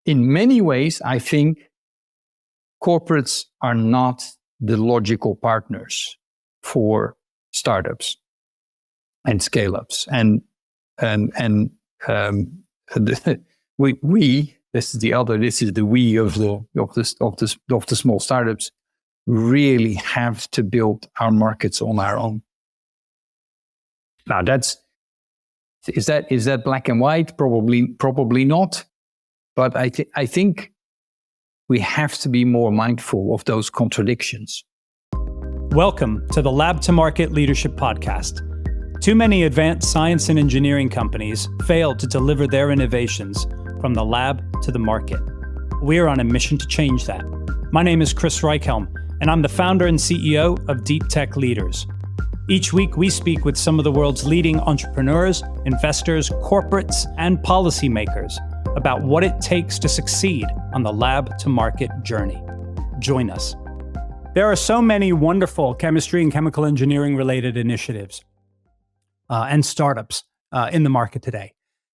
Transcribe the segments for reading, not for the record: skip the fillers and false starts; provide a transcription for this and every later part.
in many ways, I think corporates are not the logical partners for startups and scale-ups. And we this is the we of the small startups really have to build our markets on our own. Now is that black and white? Probably not. But I think we have to be more mindful of those contradictions. Welcome to the Lab to Market Leadership Podcast. Too many advanced science and engineering companies fail to deliver their innovations from the lab to the market. We are on a mission to change that. My name is Chris Reichhelm, and I'm the founder and CEO of Deep Tech Leaders. Each week, we speak with some of the world's leading entrepreneurs, investors, corporates, and policymakers about what it takes to succeed on the lab to market journey. Join us. There are so many wonderful chemistry and chemical engineering related initiatives and startups in the market today.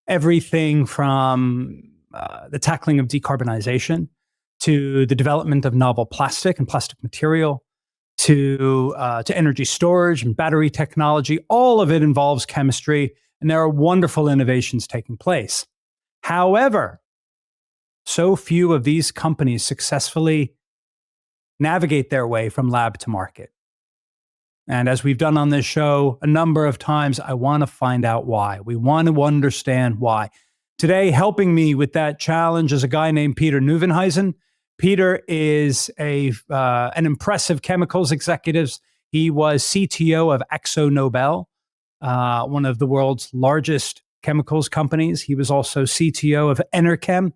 Everything from the tackling of decarbonization to the development of novel plastic and plastic material to energy storage and battery technology. All of it involves chemistry, and there are wonderful innovations taking place. However, so few of these companies successfully navigate their way from lab to market. And as we've done on this show a number of times, I want to find out why. We want to understand why. Today, helping me with that challenge is a guy named Peter Nieuwenhuizen. Peter is an impressive chemicals executive. He was CTO of AkzoNobel, one of the world's largest chemicals companies. He was also CTO of Enerkem,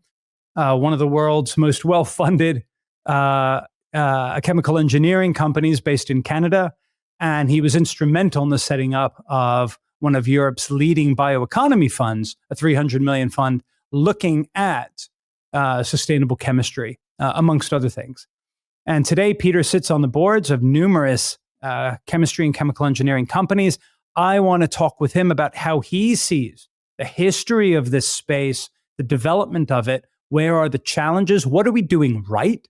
one of the world's most well-funded chemical engineering companies based in Canada. And he was instrumental in the setting up of one of Europe's leading bioeconomy funds, a 300 million fund, looking at sustainable chemistry, amongst other things. And today, Peter sits on the boards of numerous chemistry and chemical engineering companies. I want to talk with him about how he sees the history of this space, the development of it. Where are the challenges? What are we doing right?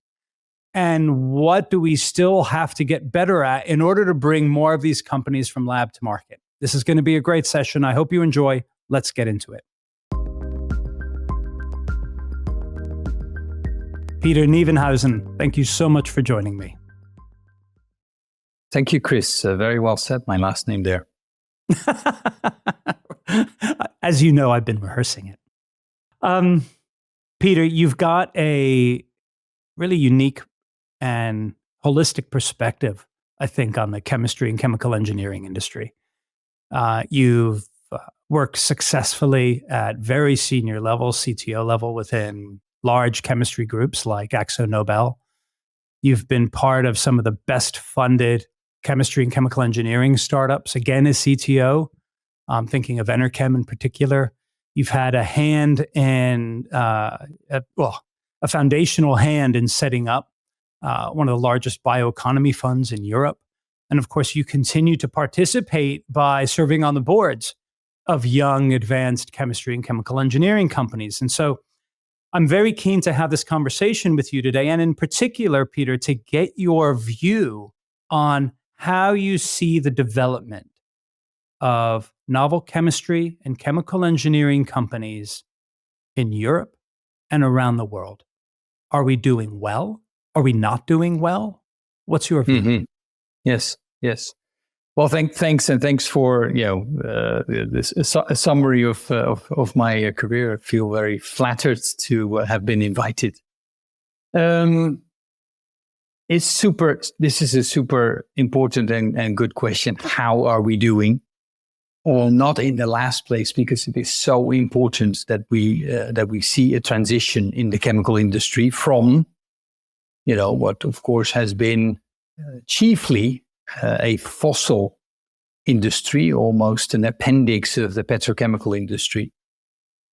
And what do we still have to get better at in order to bring more of these companies from lab to market? This is going to be a great session. I hope you enjoy. Let's get into it. Peter Nieuwenhuizen, thank you so much for joining me. Thank you, Chris. Very well said. My last name there. As you know, I've been rehearsing it. Peter, you've got a really unique and holistic perspective, I think, on the chemistry and chemical engineering industry. You've worked successfully at very senior levels, CTO level, within large chemistry groups like AkzoNobel. You've been part of some of the best funded chemistry and chemical engineering startups, again as CTO. I'm thinking of Enerkem in particular. You've had a hand in, a foundational hand in setting up one of the largest bioeconomy funds in Europe. And of course, you continue to participate by serving on the boards of young, advanced chemistry and chemical engineering companies. And so I'm very keen to have this conversation with you today, and in particular, Peter, to get your view on how you see the development of novel chemistry and chemical engineering companies in Europe and around the world. Are we doing well? Are we not doing well? What's your view? Mm-hmm. Yes. Well, thanks for a summary of my career. I feel very flattered to have been invited. This is a super important and good question. How are we doing? Or not in the last place, because it is so important that we see a transition in the chemical industry from, what of course has been chiefly a fossil industry, almost an appendix of the petrochemical industry,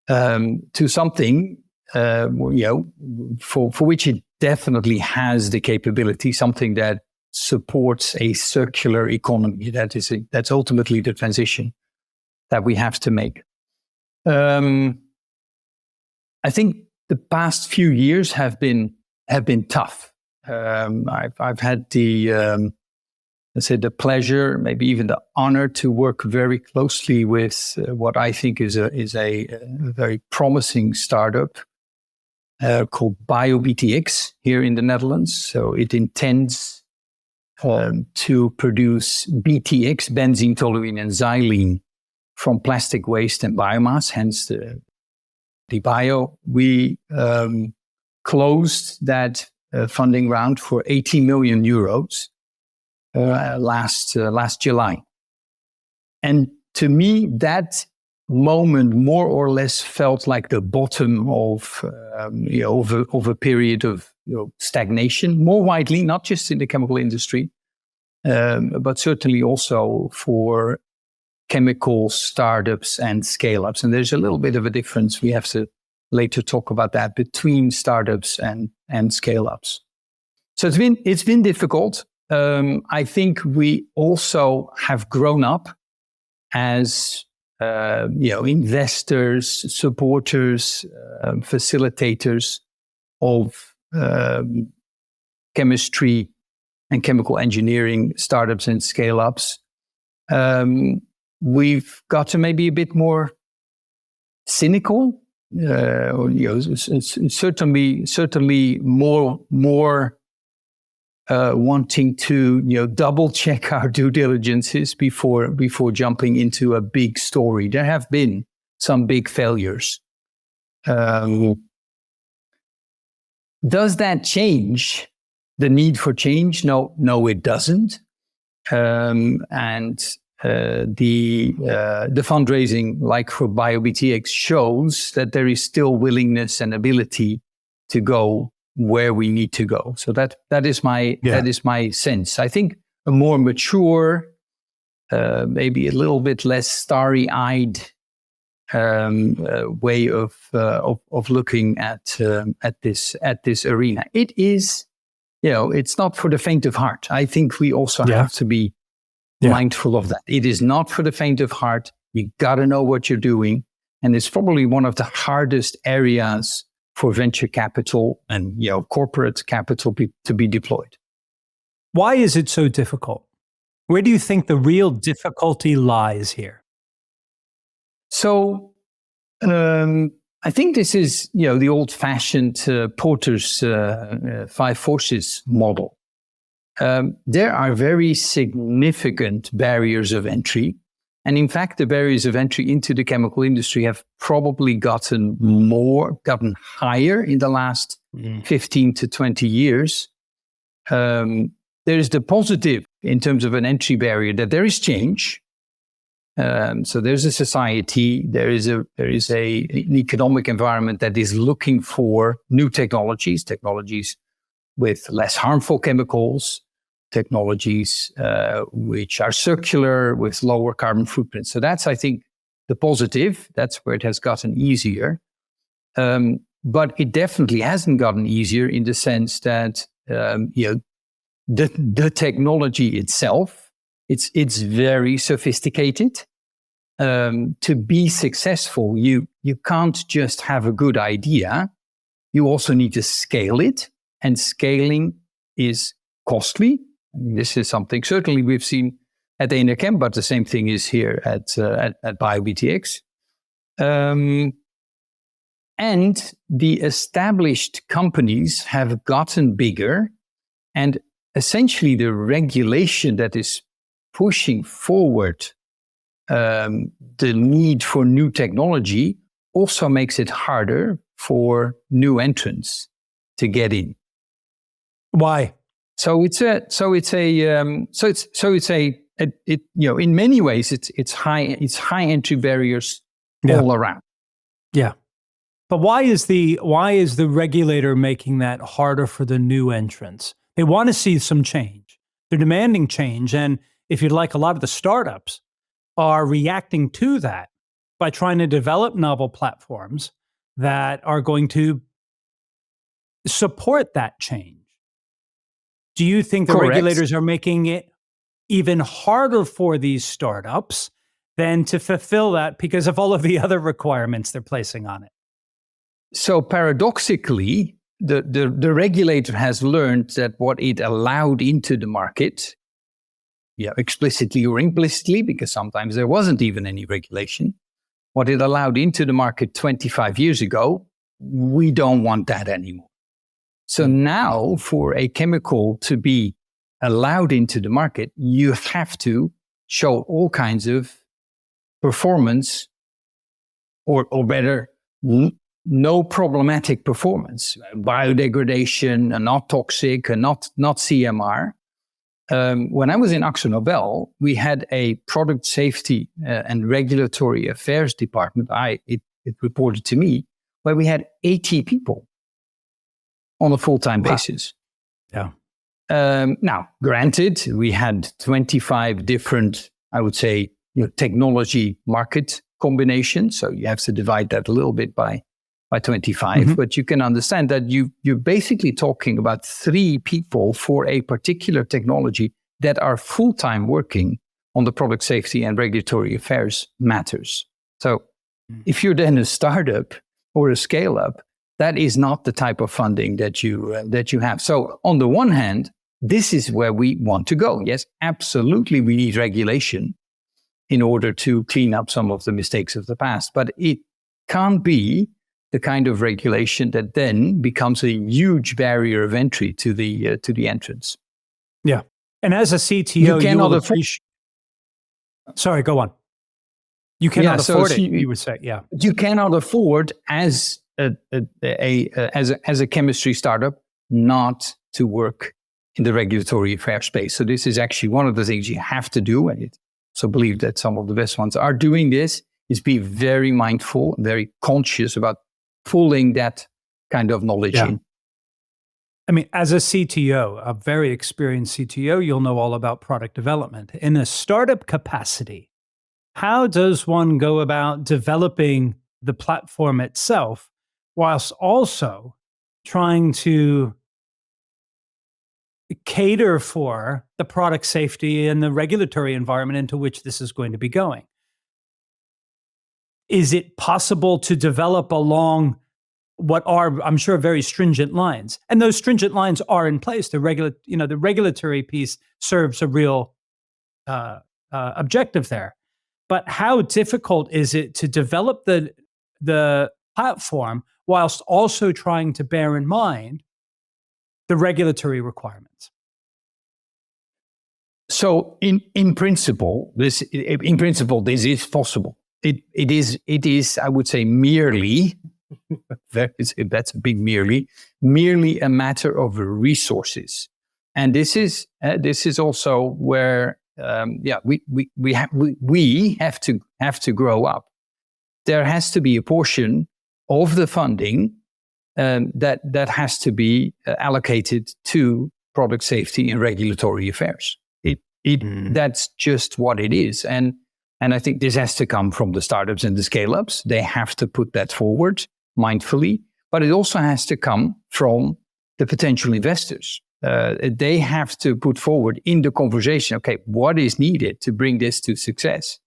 to something for which it definitely has the capability, something that supports a circular economy. That's ultimately the transition that we have to make. I think the past few years have been tough. I've had the let's say the pleasure, maybe even the honor, to work very closely with what I think is a very promising startup called bioeconomy here in the Netherlands. So it intends to produce BTX, benzene, toluene, and xylene, from plastic waste and biomass, hence the bio. We closed that funding round for 80 million euros last July. And to me, that moment more or less felt like the bottom of a period of stagnation, more widely, not just in the chemical industry, but certainly also for chemical startups and scale-ups. And there's a little bit of a difference. We have to later talk about that between startups and scale-ups. So it's been difficult. I think we also have grown up as investors, supporters, facilitators of chemistry and chemical engineering startups and scale-ups. We've got to maybe a bit more cynical, certainly more wanting to double check our due diligences before jumping into a big story. There have been some big failures. Does that change the need for change? No, it doesn't. The fundraising, like for bioBTX, shows that there is still willingness and ability to go where we need to go. So that is my sense. I think a more mature, maybe a little bit less starry-eyed way of looking at this arena. It is, it's not for the faint of heart. I think we also have to be mindful of that. It is not for the faint of heart. You got to know what you're doing, and it's probably one of the hardest areas for venture capital and corporate capital to be deployed. Why is it so difficult? Where do you think the real difficulty lies here? So I think this is the old-fashioned Porter's 5 forces model. There are very significant barriers of entry. And in fact, the barriers of entry into the chemical industry have probably gotten higher in the last 15 to 20 years. There's the positive in terms of an entry barrier, that there is change. So there's a society, there is an economic environment that is looking for new technologies with less harmful chemicals, technologies which are circular with lower carbon footprint. So that's, I think, the positive. That's where it has gotten easier. But it definitely hasn't gotten easier in the sense that the technology itself, it's very sophisticated. To be successful, you can't just have a good idea. You also need to scale it, and scaling is costly. This is something certainly we've seen at Enerkem, but the same thing is here at bioBTX. And the established companies have gotten bigger, and essentially the regulation that is pushing forward the need for new technology also makes it harder for new entrants to get in. Why? So in many ways it's high entry barriers all around. Yeah. But why is the regulator making that harder for the new entrants? They want to see some change. They're demanding change, and if you'd like, a lot of the startups are reacting to that by trying to develop novel platforms that are going to support that change. Do you think the regulators are making it even harder for these startups than to fulfill that because of all of the other requirements they're placing on it? So paradoxically, the regulator has learned that what it allowed into the market, explicitly or implicitly, because sometimes there wasn't even any regulation, what it allowed into the market 25 years ago, we don't want that anymore. So now for a chemical to be allowed into the market, you have to show all kinds of performance, or better, no problematic performance, biodegradation, and not toxic, and not CMR. When I was in AkzoNobel, we had a product safety and regulatory affairs department. It reported to me, where we had 80 people on a full-time basis. Yeah. Now, granted, we had 25 different, I would say, technology market combinations. So you have to divide that a little bit by 25. But you can understand that you're basically talking about 3 people for a particular technology that are full-time working on the product safety and regulatory affairs matters. So if you're then a startup or a scale-up, that is not the type of funding that you have. So on the one hand, this is where we want to go. Yes, absolutely, we need regulation in order to clean up some of the mistakes of the past. But it can't be the kind of regulation that then becomes a huge barrier of entry to the entrance. Yeah. And as a CTO, you will appreciate... Sorry, go on. You cannot afford it, you would say, yeah. You cannot afford as a chemistry startup not to work in the regulatory affairs space. So this is actually one of the things you have to do, and I also believe that some of the best ones are doing this, is be very mindful, very conscious about pulling that kind of knowledge in. I mean, as a CTO, a very experienced CTO, you'll know all about product development. In a startup capacity, how does one go about developing the platform itself whilst also trying to cater for the product safety and the regulatory environment into which this is going to be going? Is it possible to develop along what are, I'm sure, very stringent lines? And those stringent lines are in place. The regulatory piece serves a real objective there. But how difficult is it to develop the platform whilst also trying to bear in mind the regulatory requirements? So in principle, this is possible. It is, I would say, merely that's a big merely a matter of resources. And this is also where we have to grow up. There has to be a portion of the funding that has to be allocated to product safety and regulatory affairs. That's just what it is. And I think this has to come from the startups and the scale-ups. They have to put that forward mindfully, but it also has to come from the potential investors. They have to put forward in the conversation, okay, what is needed to bring this to success?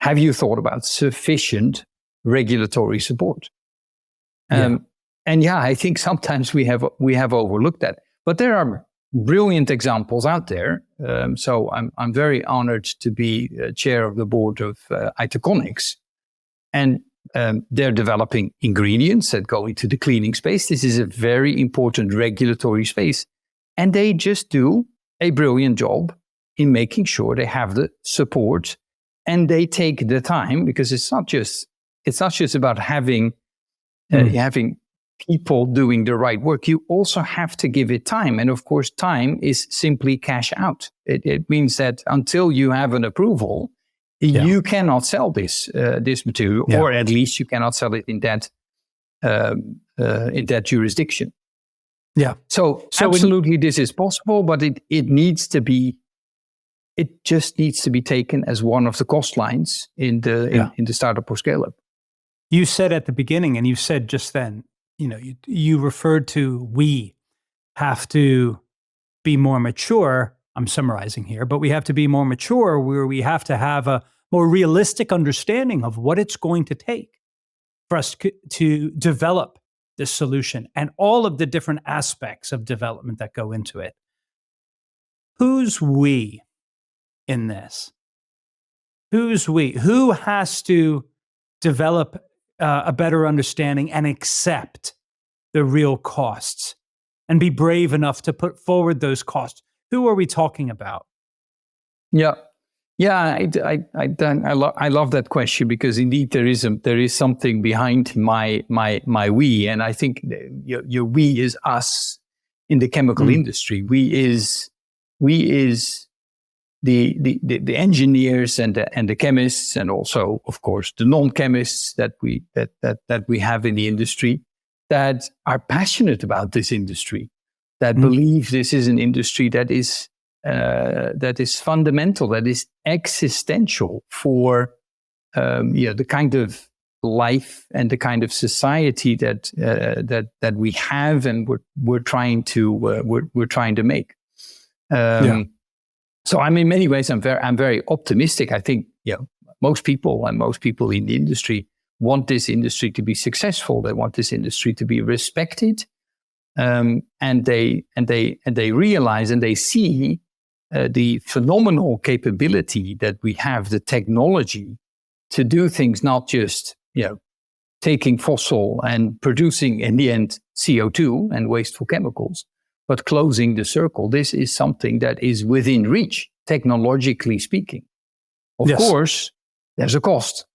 Have you thought about sufficient regulatory support? And I think sometimes we have overlooked that. But there are brilliant examples out there. So I'm very honored to be chair of the board of Itaconix. And they're developing ingredients that go into the cleaning space. This is a very important regulatory space. And they just do a brilliant job in making sure they have the support and they take the time, because it's not just about having people doing the right work. You also have to give it time. And of course, time is simply cash out. It means that until you have an approval, you cannot sell this material, or at least you cannot sell it in that jurisdiction. Yeah. So absolutely, this is possible, but it just needs to be taken as one of the cost lines in the startup or scale up. You said at the beginning, and you said just then, you referred to, we have to be more mature. I'm summarizing here, but we have to be more mature, where we have to have a more realistic understanding of what it's going to take for us to develop this solution and all of the different aspects of development that go into it. Who's we in this? Who's we? Who has to develop a better understanding and accept the real costs and be brave enough to put forward those costs? Who are we talking about? Yeah. Yeah, I love that question, because indeed there is something behind my we, and I think your we is us in the chemical industry. We is the engineers and the chemists, and also of course the non-chemists that we have in the industry, that are passionate about this industry, that believe this is an industry that is fundamental, that is existential for the kind of life and the kind of society that we have and we're trying to make. So I'm in many ways I'm very optimistic. I think most people in the industry want this industry to be successful. They want this industry to be respected, and they realize and they see the phenomenal capability that we have, the technology to do things, not just taking fossil and producing in the end CO2 and wasteful chemicals, but closing the circle. This is something that is within reach, technologically speaking. Of course, there's a cost.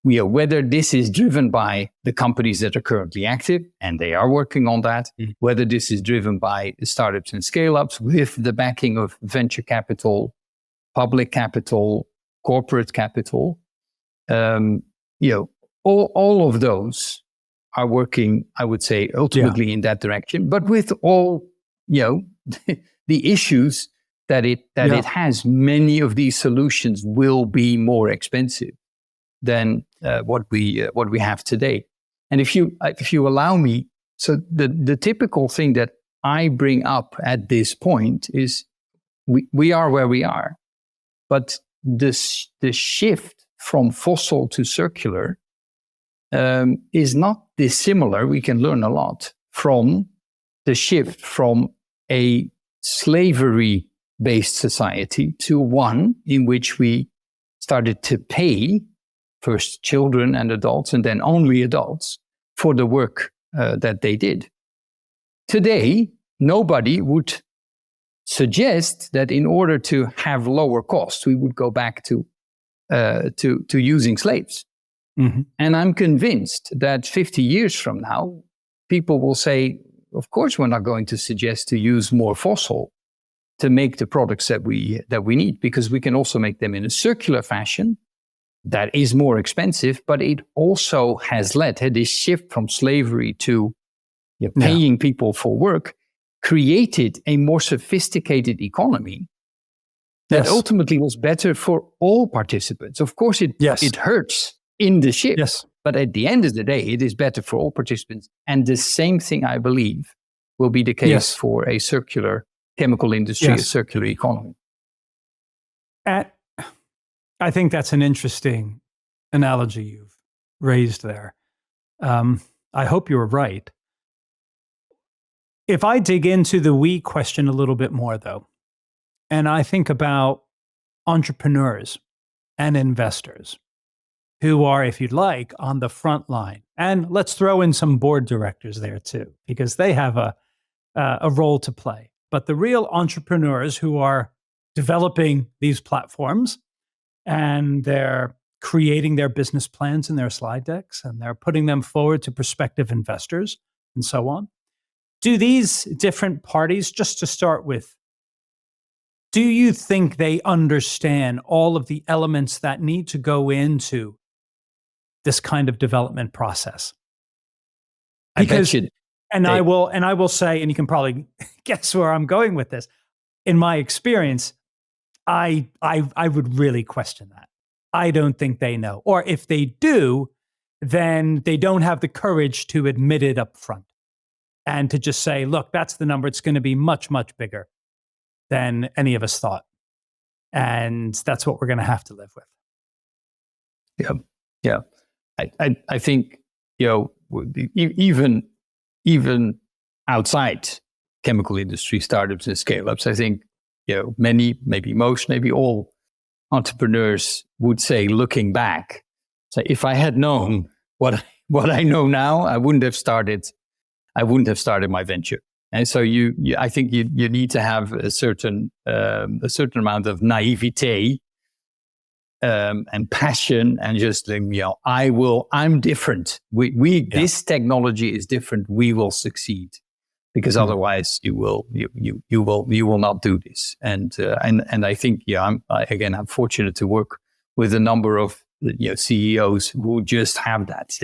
Whether this is driven by the companies that are currently active, and they are working on that, whether this is driven by startups and scale-ups with the backing of venture capital, public capital, corporate capital, all of those are working, I would say, ultimately in that direction, but with all, the issues that it has. Many of these solutions will be more expensive than what we have today. And if you allow me, so the typical thing that I bring up at this point is we are where we are, but the shift from fossil to circular is not dissimilar. We can learn a lot from the shift from a slavery-based society to one in which we started to pay first children and adults, and then only adults, for the work that they did. Today, nobody would suggest that in order to have lower costs, we would go back to using slaves. And I'm convinced that 50 years from now, people will say, of course, we're not going to suggest to use more fossil to make the products that we need, because we can also make them in a circular fashion that is more expensive, but it also has led this shift from slavery to paying people for work, created a more sophisticated economy that ultimately was better for all participants. Of course, it hurts in the shift, but at the end of the day, it is better for all participants. And the same thing, I believe, will be the case for a circular chemical industry, a circular economy. I think that's an interesting analogy you've raised there. I hope you're right. If I dig into the we question a little bit more, though, and I think about entrepreneurs and investors who are, if you'd like, on the front line, and let's throw in some board directors there too, because they have a role to play. But the real entrepreneurs who are developing these platforms, and they're creating their business plans in their slide decks, and they're putting them forward to prospective investors and so on. Do these different parties, just to start with, do you think they understand all of the elements that need to go into this kind of development process? Because, I will say, and you can probably guess where I'm going with this. In my experience, I would really question that. I don't think they know. Or if they do, then they don't have the courage to admit it up front and to just say, look, that's the number. It's going to be much, much bigger than any of us thought. And that's what we're going to have to live with. Yeah. I think, even outside chemical industry startups and scale-ups, I think many, maybe most, maybe all entrepreneurs would say, looking back, so if I had known what I know now, I wouldn't have started my venture. And so I think you need to have a certain amount of naivete and passion, and just I'm different. This technology is different. We will succeed, because otherwise you will not do this. And I think I'm fortunate to work with a number of CEOs who just have that.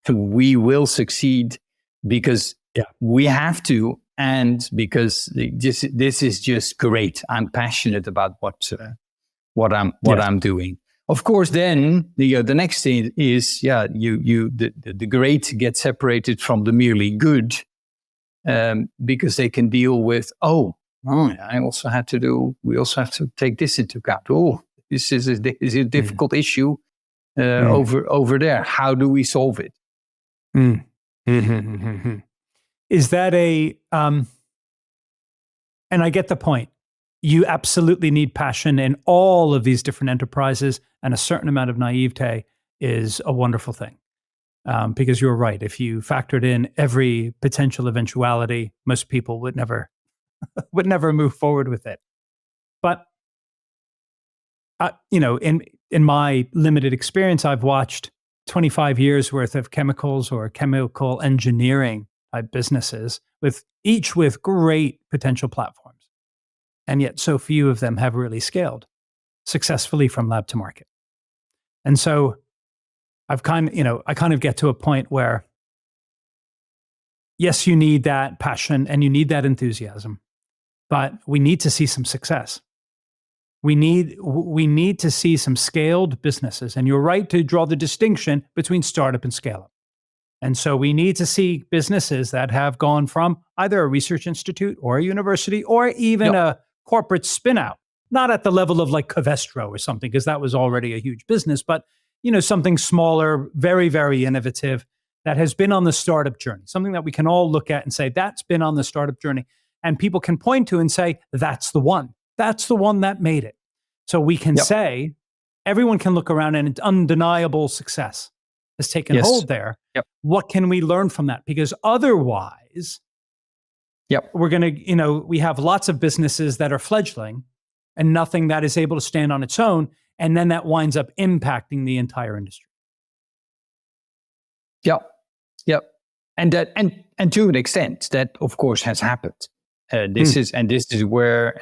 We will succeed because we have to, and because this is just great. I'm passionate about what I'm doing. Of course, then the next thing is the great get separated from the merely good, because they can deal with we also have to take this into account. This is a difficult issue over there. How do we solve it? Is that and I get the point. You absolutely need passion in all of these different enterprises, and a certain amount of naivete is a wonderful thing. Because you're right. If you factored in every potential eventuality, most people would never move forward with it. But in my limited experience, I've watched 25 years worth of chemicals or chemical engineering type businesses, with great potential platforms, and yet so few of them have really scaled successfully from lab to market. And so I kind of get to a point where, yes, you need that passion and you need that enthusiasm, but we need to see some success. We need to see some scaled businesses. And you're right to draw the distinction between startup and scale-up. And so we need to see businesses that have gone from either a research institute or a university or even a corporate spin-out, not at the level of like Covestro or something, because that was already a huge business, but something smaller, very, very innovative, that has been on the startup journey, something that we can all look at and say, that's been on the startup journey. And people can point to and say, that's the one that made it. So we can say, everyone can look around and undeniable success has taken hold there. What can we learn from that? Because otherwise, we're going to, we have lots of businesses that are fledgling and nothing that is able to stand on its own. And then that winds up impacting the entire industry. And to an extent, that of course has happened. This is where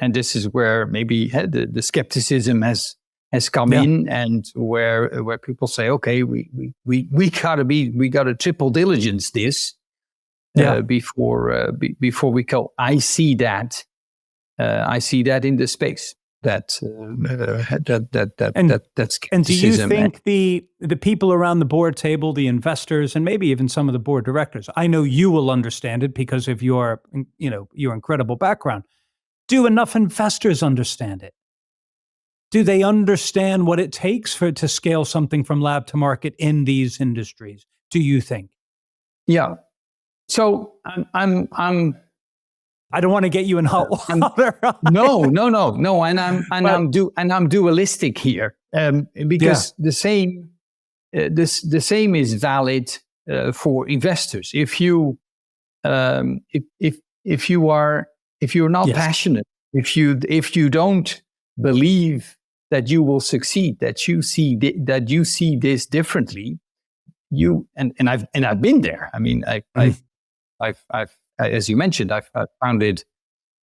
maybe the skepticism has come in, and where people say, okay, we gotta triple diligence this before we go. I see that in the space. That's skepticism. And do you think the people around the board table, the investors, and maybe even some of the board directors, I know you will understand it because of your incredible background. Do enough investors understand it? Do they understand what it takes to scale something from lab to market in these industries? Do you think? Yeah. So I'm I don't want to get you in hot water. No. And I'm dualistic here, because the same is valid for investors. If you're not passionate, if you don't believe that you will succeed, that you see this differently, I've been there. I mean, I've as you mentioned, I've founded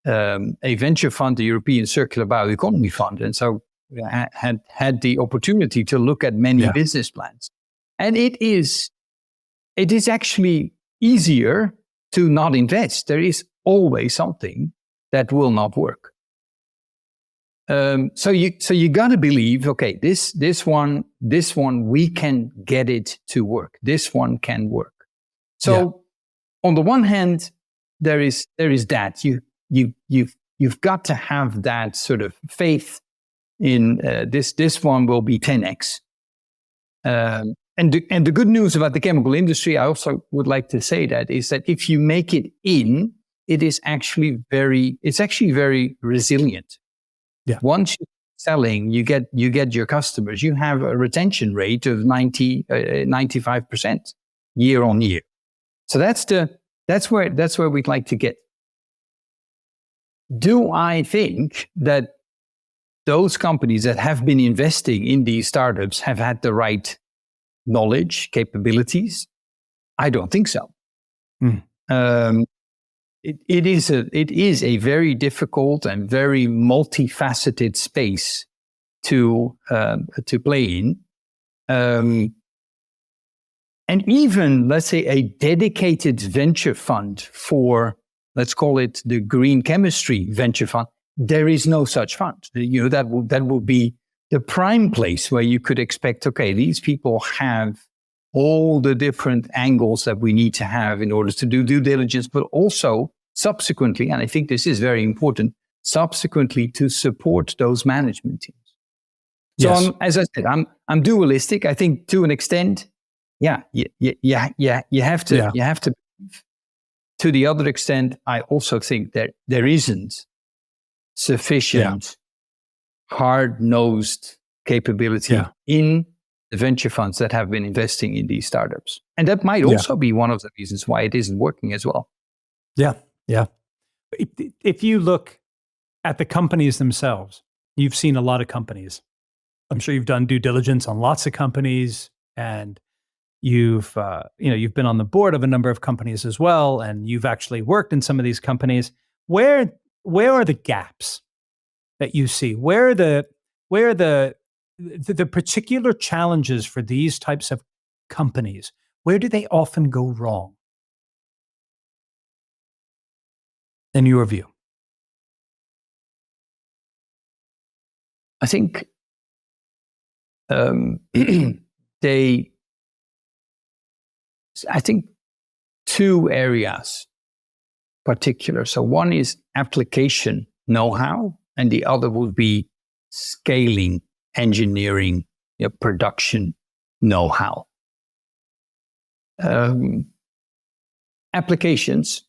a venture fund, the European Circular Bioeconomy Fund, and so I had the opportunity to look at many business plans. And it is actually easier to not invest. There is always something that will not work. So you got to believe, okay, this one we can get it to work. This one can work. So on the one hand, there is that you've got to have that sort of faith in this one will be 10x. And the good news about the chemical industry, I also would like to say that, is that if you make it in, it's actually very resilient. Yeah. Once you're selling, you get your customers. You have a retention rate of 95% year on year. So that's where we'd like to get. Do I think that those companies that have been investing in these startups have had the right knowledge, capabilities? I don't think so. It is a very difficult and very multifaceted space to play in. And even, let's say, a dedicated venture fund for, let's call it the green chemistry venture fund, there is no such fund. That will be the prime place where you could expect, okay, these people have all the different angles that we need to have in order to do due diligence, but also subsequently, and I think this is very important, subsequently to support those management teams. So Yes. as I said, I'm dualistic. I think to an extent, you have to. To the other extent, I also think that there isn't sufficient hard-nosed capability in the venture funds that have been investing in these startups. And that might also be one of the reasons why it isn't working as well. Yeah. If you look at the companies themselves, you've seen a lot of companies. I'm sure you've done due diligence on lots of companies, and you've been on the board of a number of companies as well, and you've actually worked in some of these companies. Where are the gaps that you see? Where are the particular challenges for these types of companies? Where do they often go wrong, in your view? I think I think two areas particular. So one is application know-how, and the other would be scaling, engineering, production know-how. Applications,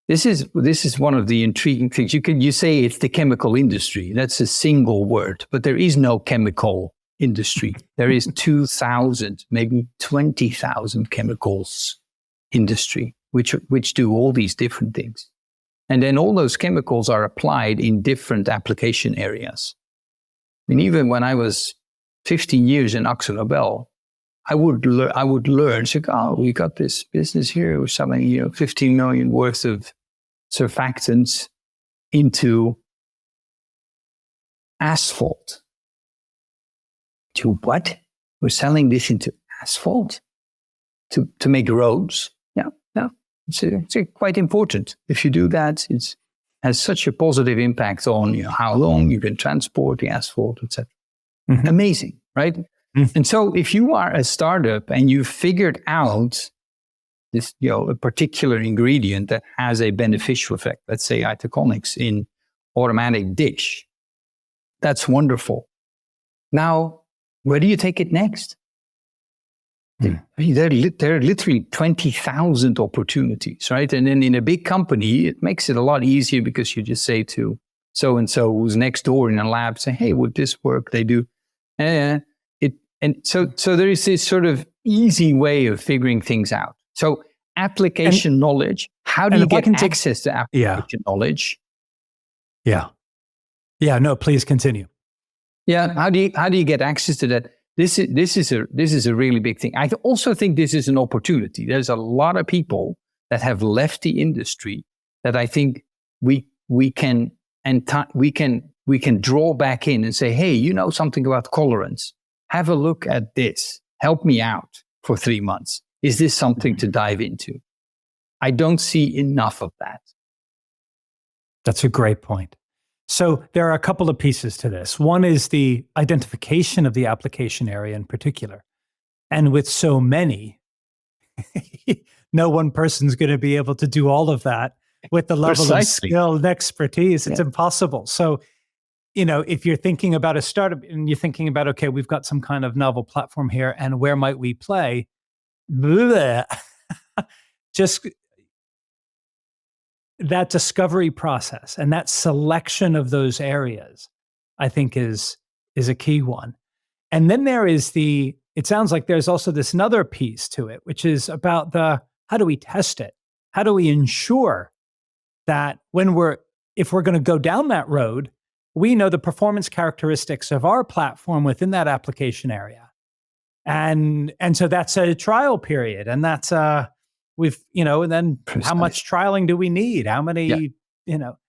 this is one of the intriguing things. You say it's the chemical industry. That's a single word, but there is no chemical industry. There is 2,000, maybe 20,000 chemicals industry, which do all these different things. And then all those chemicals are applied in different application areas. And even when I was 15 years in AkzoNobel, I would learn, we got this business here, we're selling 15 million worth of surfactants into asphalt. To what? We're selling this into asphalt to make roads. It's quite important. If you do that, it has such a positive impact on how long you can transport the asphalt, etc. Mm-hmm. Amazing, right? Mm-hmm. And so if you are a startup and you've figured out this, a particular ingredient that has a beneficial effect, let's say Itaconix in automatic dish, that's wonderful. Now, where do you take it next? I mean, there are literally 20,000 opportunities, right? And then in a big company, it makes it a lot easier because you just say to so-and-so who's next door in a lab, say, hey, would this work? They do. And so there is this sort of easy way of figuring things out. So application knowledge, how do you get access to application knowledge? Yeah. No, please continue. Yeah. How do you get access to that? This is a really big thing. I also think this is an opportunity. There's a lot of people that have left the industry that I think we can draw back in and say, hey, you know something about colorants? Have a look at this. Help me out for 3 months. Is this something to dive into? I don't see enough of that. That's a great point. So there are a couple of pieces to this. One is the identification of the application area in particular. And with so many, no one person's going to be able to do all of that with the level of skill and expertise. It's impossible. So if you're thinking about a startup and you're thinking about, okay, we've got some kind of novel platform here, and where might we play? Just that discovery process and that selection of those areas, I think is a key one. And then there is it sounds like there's also this another piece to it, which is about how do we test it? How do we ensure that if we're going to go down that road, we know the performance characteristics of our platform within that application area. And so that's a trial period. And that's, and then Precisely. How much trialing do we need? How many,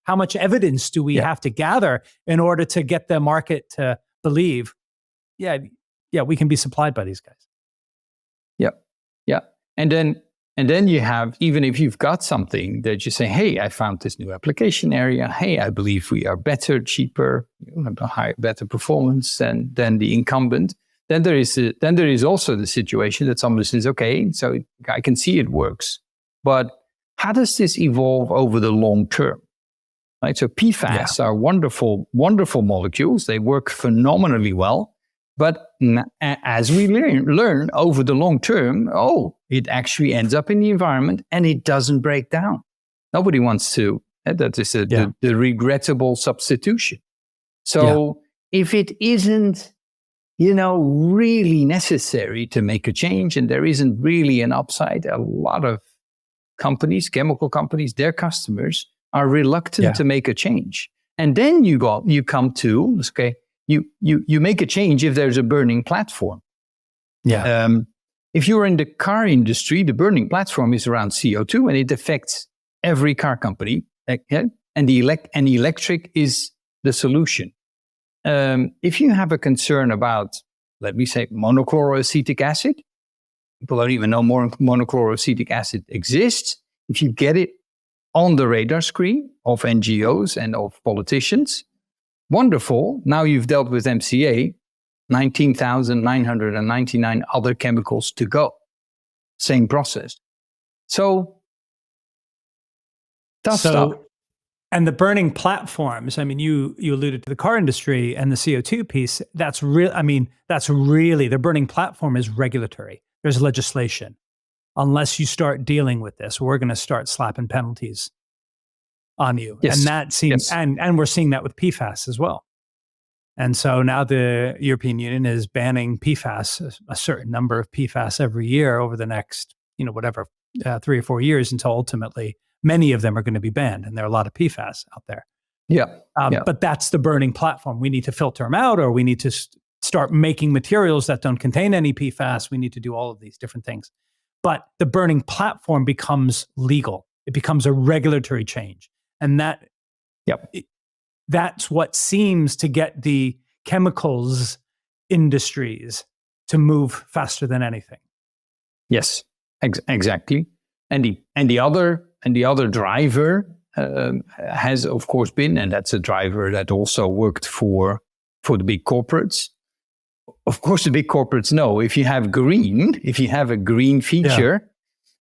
how much evidence do we have to gather in order to get the market to believe, we can be supplied by these guys. Yeah. And then you have, even if you've got something that you say, hey, I found this new application area. Hey, I believe we are better, cheaper, have better performance than the incumbent. Then there is also the situation that somebody says, okay, so I can see it works, but how does this evolve over the long term? Right. So PFAS are wonderful, wonderful molecules. They work phenomenally well. But as we learn over the long term, it actually ends up in the environment and it doesn't break down. Nobody wants to. That is the regrettable substitution. So if it isn't, really necessary to make a change and there isn't really an upside, a lot of companies, chemical companies, their customers are reluctant to make a change. And then you come to, okay, you make a change if there's a burning platform. If you're in the car industry, the burning platform is around CO2 and it affects every car company. And electric is the solution. If you have a concern about, let me say, monochloroacetic acid, people don't even know monochloroacetic acid exists. If you get it on the radar screen of NGOs and of politicians, wonderful. Now you've dealt with MCA, 19,999 other chemicals to go. Same process. So, tough stuff. And the burning platforms, I mean, you alluded to the car industry and the CO2 piece. That's really, the burning platform is regulatory. There's legislation. Unless you start dealing with this, we're going to start slapping penalties on you. Yes. And that seems, and we're seeing that with PFAS as well. And so now the European Union is banning PFAS, a certain number of PFAS every year over the next, 3 or 4 years until ultimately many of them are going to be banned. And there are a lot of PFAS out there. But that's the burning platform. We need to filter them out, or we need to start making materials that don't contain any PFAS. We need to do all of these different things. But the burning platform becomes legal. It becomes a regulatory change. And that's what seems to get the chemicals industries to move faster than anything. Yes, exactly. And the other driver has, of course, been, and that's a driver that also worked for the big corporates. Of course, the big corporates know if you have a green feature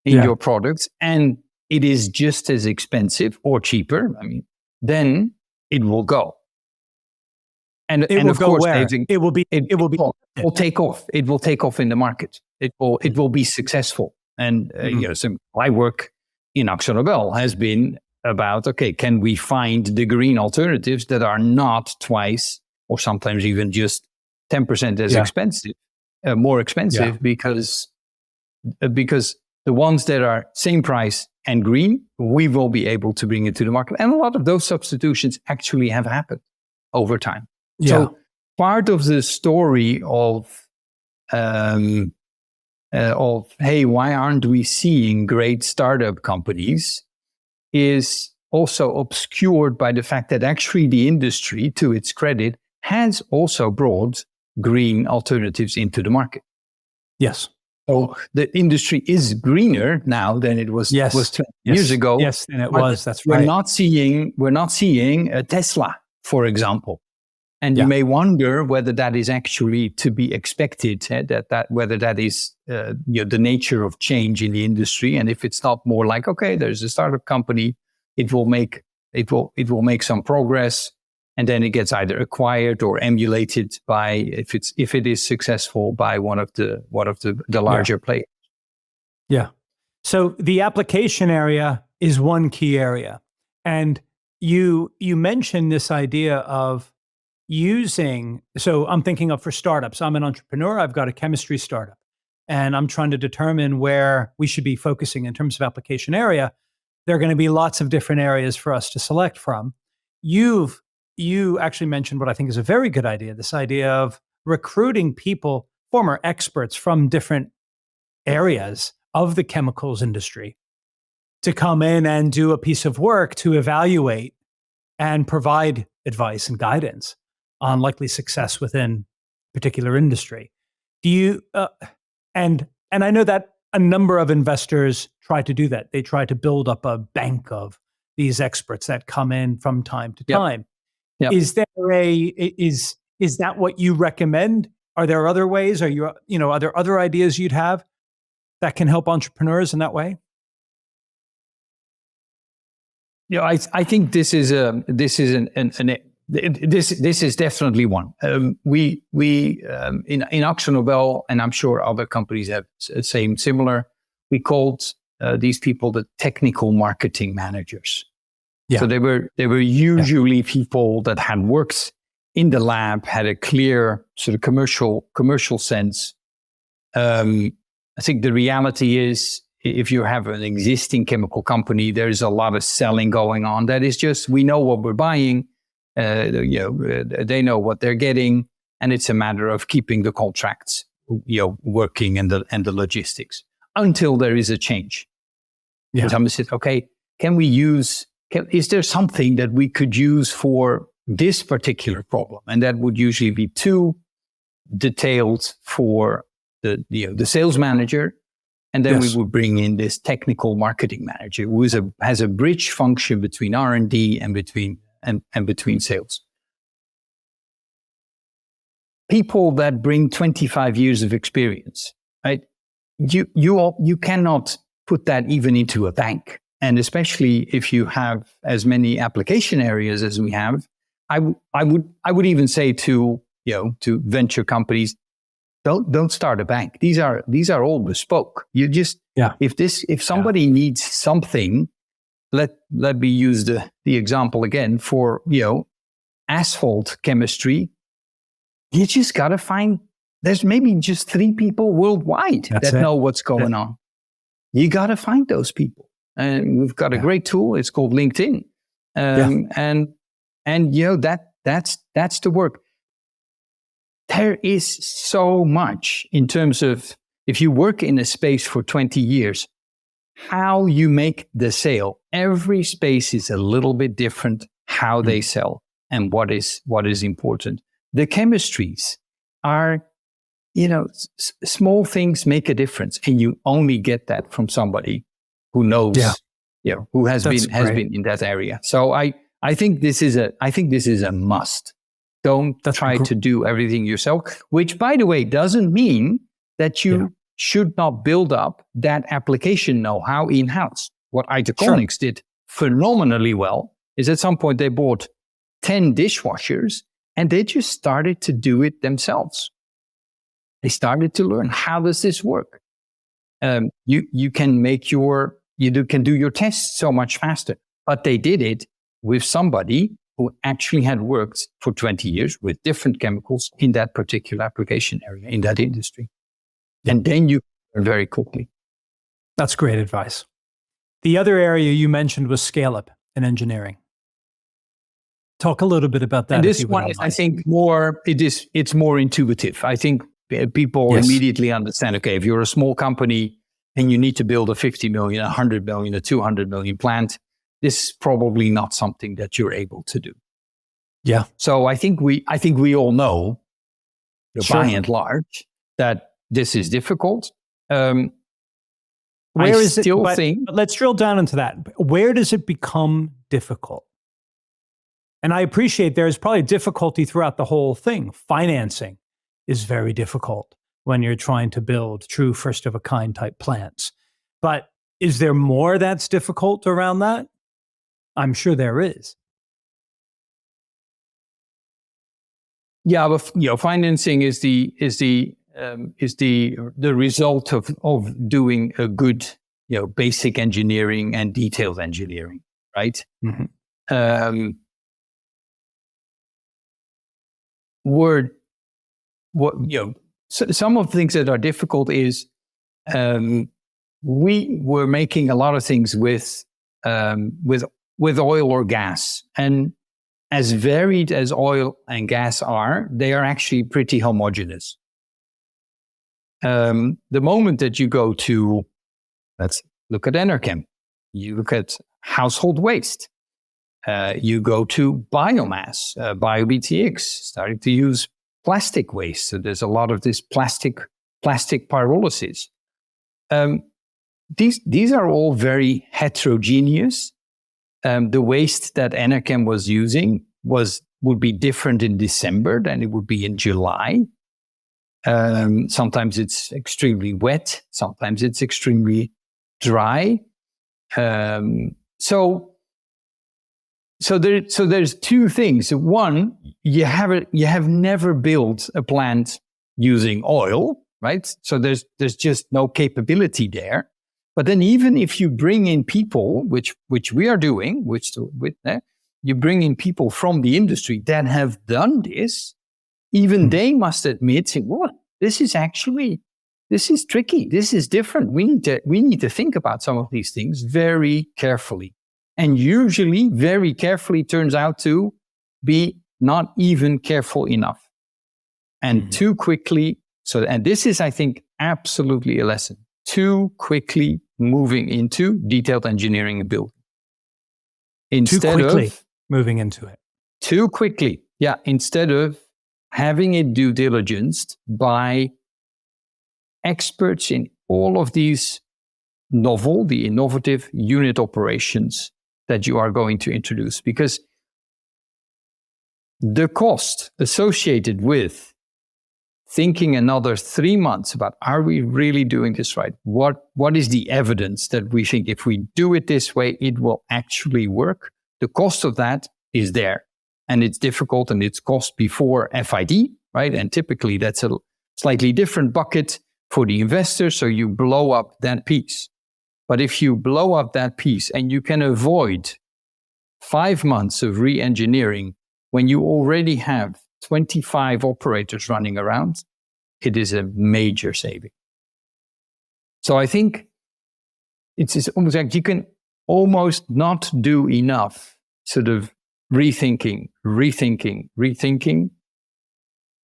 in your products, and it is just as expensive or cheaper, then it will go. And of course, it will take off. It will take off in the market. It will be successful. And so my work in AkzoNobel has been about, okay, can we find the green alternatives that are not twice or sometimes even just 10% as expensive, more expensive, because the ones that are same price and green, we will be able to bring it to the market. And a lot of those substitutions actually have happened over time. So part of the story of hey, why aren't we seeing great startup companies is also obscured by the fact that actually the industry, to its credit, has also brought green alternatives into the market. Yes. So the industry is greener now than it was 20 years ago. Yes, and it was. That's right. We're not seeing a Tesla, for example. And you may wonder whether that is actually to be expected, whether that is the nature of change in the industry, and if it's not more like, okay, there's a startup company, it will make some progress, and then it gets either acquired or emulated by, if it is successful, by one of the larger players. Yeah. So the application area is one key area, and you mentioned this idea of using. So I'm thinking of for startups. I'm an entrepreneur. I've got a chemistry startup, and I'm trying to determine where we should be focusing in terms of application area. There are going to be lots of different areas for us to select from. You actually mentioned what I think is a very good idea, this idea of recruiting people, former experts from different areas of the chemicals industry, to come in and do a piece of work to evaluate and provide advice and guidance on likely success within a particular industry. Do you, and I know that a number of investors try to do that. They try to build up a bank of these experts that come in from time to time. Yep. Is that what you recommend? Are there other ways? Are there other ideas you'd have that can help entrepreneurs in that way? I think this is definitely one. We in AkzoNobel, and I'm sure other companies have similar. We called these people the technical marketing managers. Yeah. So they were usually people that had worked in the lab, had a clear sort of commercial sense. I think the reality is, if you have an existing chemical company, there's a lot of selling going on. That is just, we know what we're buying. They know what they're getting, and it's a matter of keeping the contracts, working and the logistics until there is a change. Yeah. Someone said, okay, is there something that we could use for this particular problem? And that would usually be too detailed for the sales manager. And then we would bring in this technical marketing manager who has a bridge function between R&D and between sales. People that bring 25 years of experience, right? You cannot put that even into a bank. And especially if you have as many application areas as we have, I would even say to venture companies, don't start a bank. These are all bespoke. You just, if somebody needs something, let me use the example again for asphalt chemistry. You just got to find, there's maybe just 3 people worldwide know what's going on. You got to find those people. And we've got a great tool. It's called LinkedIn. And that's the work. There is so much in terms of, if you work in a space for 20 years, how you make the sale. Every space is a little bit different, how they sell and what is important. The chemistries are, small things make a difference, and you only get that from somebody who knows, who has been in that area. So I think this is a must. Don't try to do everything yourself, which, by the way, doesn't mean that you should not build up that application know-how in-house. What Itaconix did phenomenally well is, at some point they bought 10 dishwashers and they just started to do it themselves. They started to learn, how does this work? You can do your tests so much faster, but they did it with somebody who actually had worked for 20 years with different chemicals in that particular application area, in that industry. And then you learn very quickly. That's great advice. The other area you mentioned was scale-up in engineering. Talk a little bit about that. And this one is, I think, it's more intuitive. I think people immediately understand, okay, if you're a small company and you need to build a 50 million, 100 million, a 200 million plant, this is probably not something that you're able to do. Yeah. So I think we all know, by and large, that this is think. But let's drill down into that. Where does it become difficult? And I appreciate there's probably difficulty throughout the whole thing. Financing is very difficult when you're trying to build true first-of-a-kind type plants. But is there more that's difficult around that? I'm sure there is. Yeah, but financing is the result of doing a good basic engineering and detailed engineering, right? Mm-hmm. Some of the things that are difficult is we were making a lot of things with oil or gas, and as varied as oil and gas are, they are actually pretty homogeneous. The moment that you go to, let's look at Enerkem, you look at household waste, you go to biomass, BioBTX, starting to use plastic waste. So there's a lot of this plastic pyrolysis. These are all very heterogeneous. The waste that Enerkem was using would be different in December than it would be in July. Sometimes it's extremely wet, sometimes it's extremely dry. So there's two things. One, you have never built a plant using oil, right? So there's just no capability there. But then even if you bring in people, which we are doing, you bring in people from the industry that have done this, even they must admit, well, this is tricky. This is different. We need to think about some of these things very carefully. And usually very carefully turns out to be not even careful enough. And too quickly. And this is, I think, absolutely a lesson. Too quickly moving into detailed engineering and building. Instead of moving into it. Too quickly. Yeah. Instead of having it due diligenced by experts in all of these the innovative unit operations that you are going to introduce. Because the cost associated with thinking another 3 months about, are we really doing this right? What is the evidence that we think if we do it this way, it will actually work? The cost of that is there. And it's difficult, and it's cost before FID, right? And typically that's a slightly different bucket for the investor. So you blow up that piece. But if you blow up that piece and you can avoid 5 months of re-engineering when you already have 25 operators running around, it is a major saving. So I think it's almost like you can almost not do enough sort of rethinking.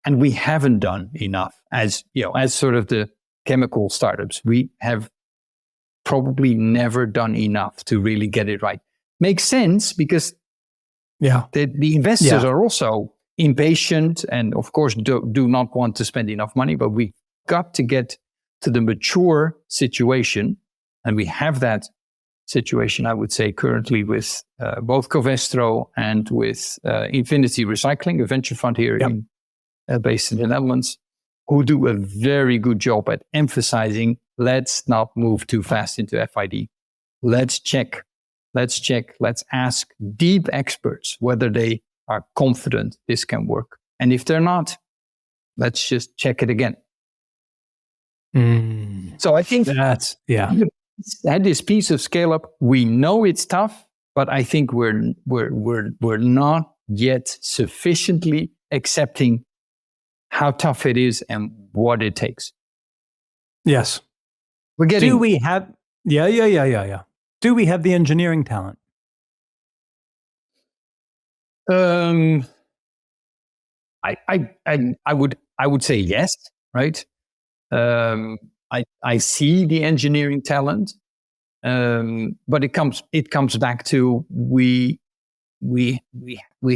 And we haven't done enough as sort of the chemical startups. We have probably never done enough to really get it right. Makes sense because the investors are also impatient and, of course, do not want to spend enough money. But we got to get to the mature situation, and we have that situation, I would say, currently with both Covestro and with Infinity Recycling, a venture fund here based in the Netherlands, who do a very good job at emphasizing, let's not move too fast into FID. Let's check. Let's ask deep experts whether they are confident this can work. And if they're not, let's just check it again. So I think that's, at this piece of scale up, we know it's tough, but I think we're not yet sufficiently accepting how tough it is and what it takes. Yes. We're getting. Do we have? Yeah. Do we have the engineering talent? I would say yes, right? I see the engineering talent, but it comes back to we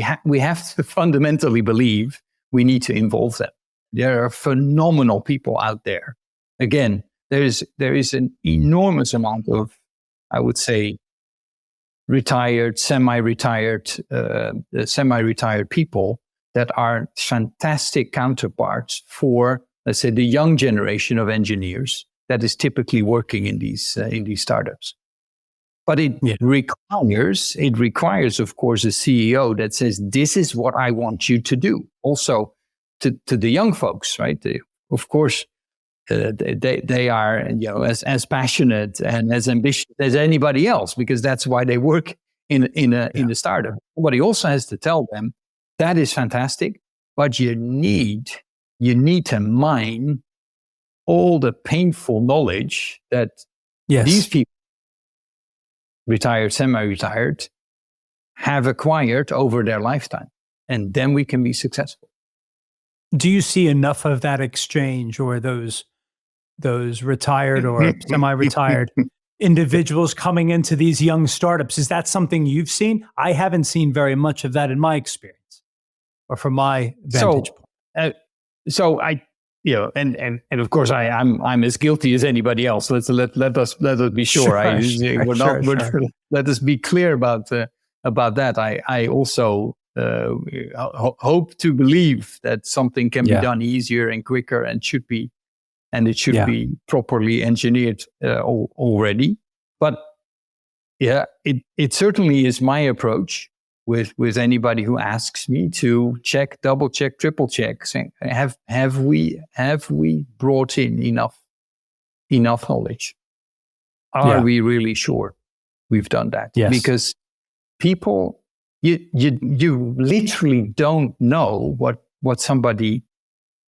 have to fundamentally believe we need to involve them. There are phenomenal people out there. Again, there is an enormous amount of, I would say, retired, semi-retired people that are fantastic counterparts for, let's say, the young generation of engineers that is typically working in these startups. But it requires, of course, a CEO that says, "This is what I want you to do." Also, to the young folks, right? Of course, they are as passionate and as ambitious as anybody else, because that's why they work in the startup. But he also has to tell them that is fantastic, but you need to mine all the painful knowledge that these people, retired, semi-retired, have acquired over their lifetime, and then we can be successful. Do you see enough of that exchange, or those retired or semi-retired individuals coming into these young startups? Is that something you've seen? I haven't seen very much of that in my experience, or from my vantage point. So I, and of course I'm as guilty as anybody else. Let us be sure. Let us be clear about that. I also hope to believe that something can be done easier and quicker, and it should be properly engineered already. But it certainly is my approach with anybody who asks me to check, double check, triple check, saying, have we brought in enough knowledge? Are we really sure we've done that? Yes. Because people, you literally don't know what somebody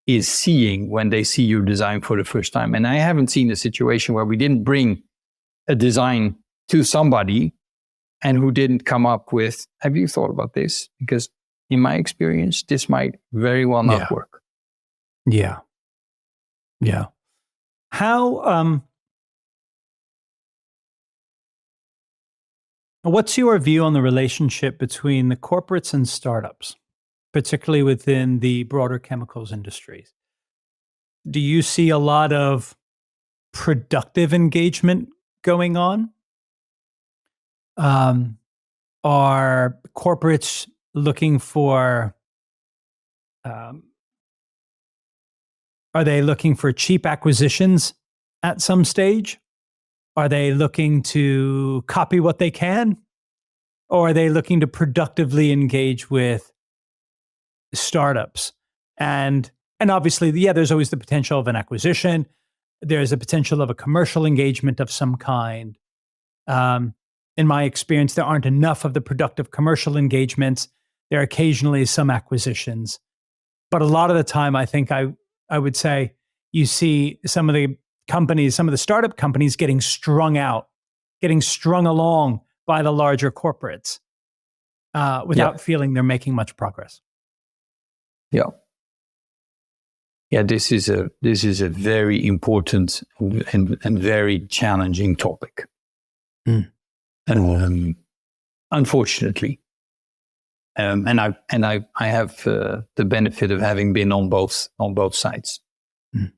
is seeing when they see your design for the first time. And I haven't seen a situation where we didn't bring a design to somebody and who didn't come up with, have you thought about this? Because in my experience, this might very well not work. Yeah. Yeah. How, what's your view on the relationship between the corporates and startups, particularly within the broader chemicals industries? Do you see a lot of productive engagement going on? Are corporates looking for, are they looking for cheap acquisitions at some stage? Are they looking to copy what they can? Or are they looking to productively engage with startups? And obviously, there's always the potential of an acquisition. There's a potential of a commercial engagement of some kind. In my experience, there aren't enough of the productive commercial engagements. There are occasionally some acquisitions. But a lot of the time, I think I would say you see some of the companies, some of the startup companies getting strung along by the larger corporates without feeling they're making much progress. Yeah. Yeah, this is a very important and very challenging topic. Unfortunately, and I have the benefit of having been on both sides.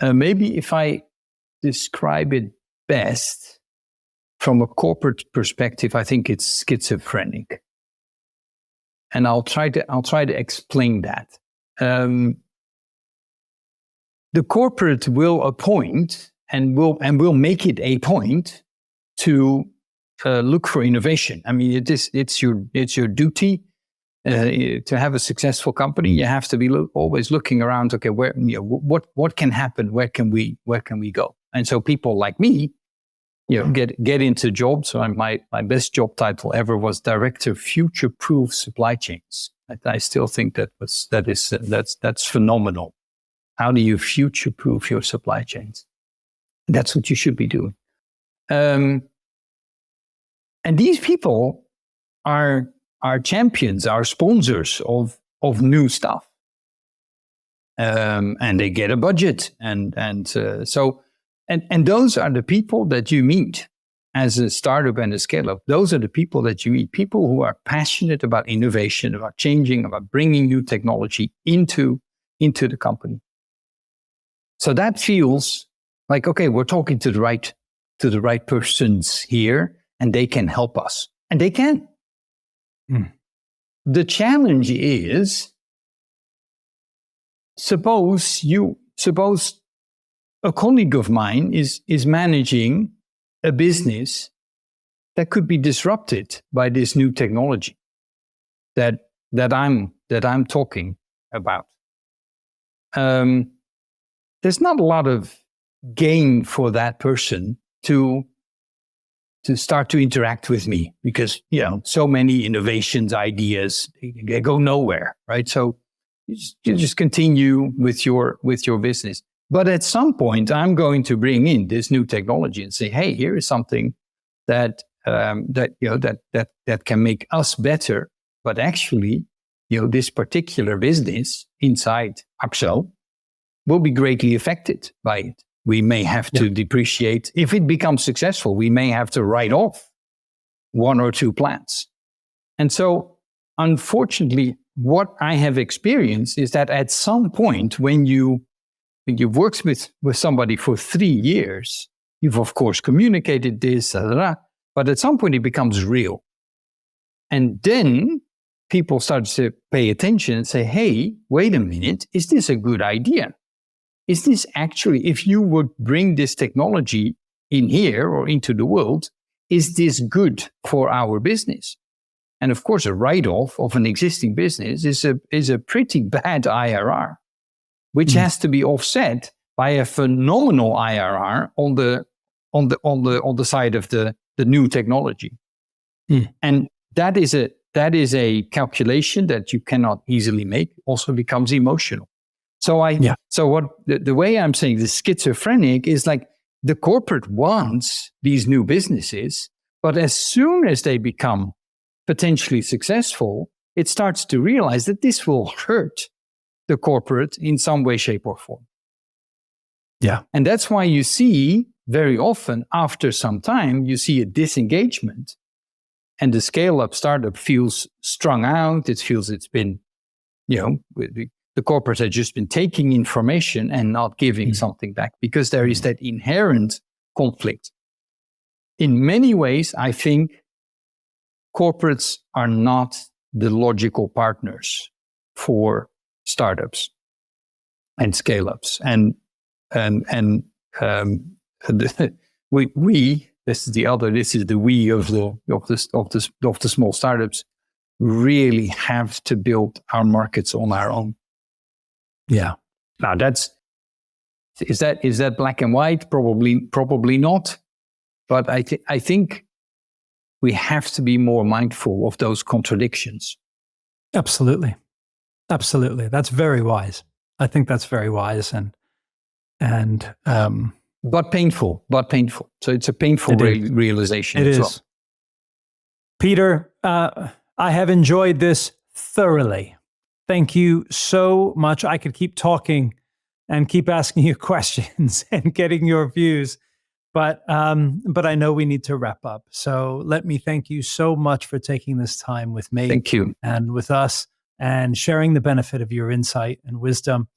Maybe if I describe it best from a corporate perspective, I think it's schizophrenic, and I'll try to explain that. The corporate will appoint and will make it a point to look for innovation. I mean, it's your duty to have a successful company. You have to be always looking around. Okay, where what can happen? Where can we go? And so people like me, get into jobs. So my best job title ever was Director Future Proof Supply Chains. I still think that's phenomenal. How do you future proof your supply chains? That's what you should be doing. And these people are champions, are sponsors of new stuff. And they get a budget. And those are the people that you meet as a startup and a scale-up. Those are the people that you meet, people who are passionate about innovation, about changing, about bringing new technology into the company. So that feels like, okay, we're talking to the right persons here, and they can help us. And they can. The challenge is, suppose a colleague of mine is managing a business that could be disrupted by this new technology that I'm talking about. there's not a lot of gain for that person to start to interact with me, because so many innovations, ideas, they go nowhere, right? So you just continue with your business. But at some point, I'm going to bring in this new technology and say, hey, here is something that can make us better. But actually, this particular business inside Akzo will be greatly affected by it. We may have to depreciate. If it becomes successful, we may have to write off 1 or 2 plants. And so, unfortunately, what I have experienced is that at some point, when you've worked with somebody for 3 years, you've of course communicated this, but at some point it becomes real. And then people start to pay attention and say, hey, wait a minute, is this a good idea? Is this actually, if you would bring this technology in here or into the world, is this good for our business? And of course, a write-off of an existing business is a pretty bad IRR, which has to be offset by a phenomenal IRR on the side of the new technology. And that is a calculation that you cannot easily make. Also becomes emotional. So what the way I'm saying the schizophrenic is like the corporate wants these new businesses, but as soon as they become potentially successful, it starts to realize that this will hurt the corporate in some way, shape, or form. Yeah. And that's why you see very often after some time, you see a disengagement, and the scale-up startup feels strung out. It feels it's been, the corporates have just been taking information and not giving something back, because there is that inherent conflict. In many ways, I think corporates are not the logical partners for startups and scale-ups. And this is the we of the small startups, really have to build our markets on our own. Yeah. Now is that black and white? Probably not. But I think we have to be more mindful of those contradictions. Absolutely. That's very wise. I think that's very wise and but painful. So it's a painful realization. It is. Well. Peter, I have enjoyed this thoroughly. Thank you so much. I could keep talking and keep asking you questions and getting your views, but I know we need to wrap up. So let me thank you so much for taking this time with me. Thank you. And with us, and sharing the benefit of your insight and wisdom.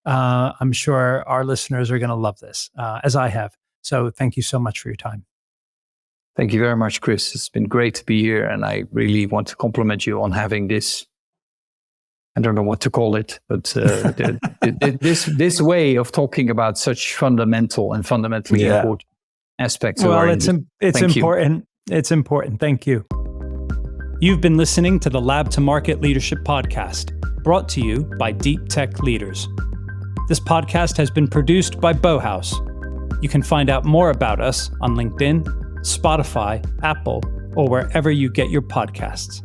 I'm sure our listeners are going to love this, as I have. So thank you so much for your time. Thank you very much, Chris. It's been great to be here, and I really want to compliment you on having this. I don't know what to call it, but this way of talking about such fundamental and fundamentally important aspects of our industry. It's important. It's important. Thank you. You've been listening to the Lab to Market Leadership Podcast, brought to you by Deep Tech Leaders. This podcast has been produced by Bauhaus. You can find out more about us on LinkedIn, Spotify, Apple, or wherever you get your podcasts.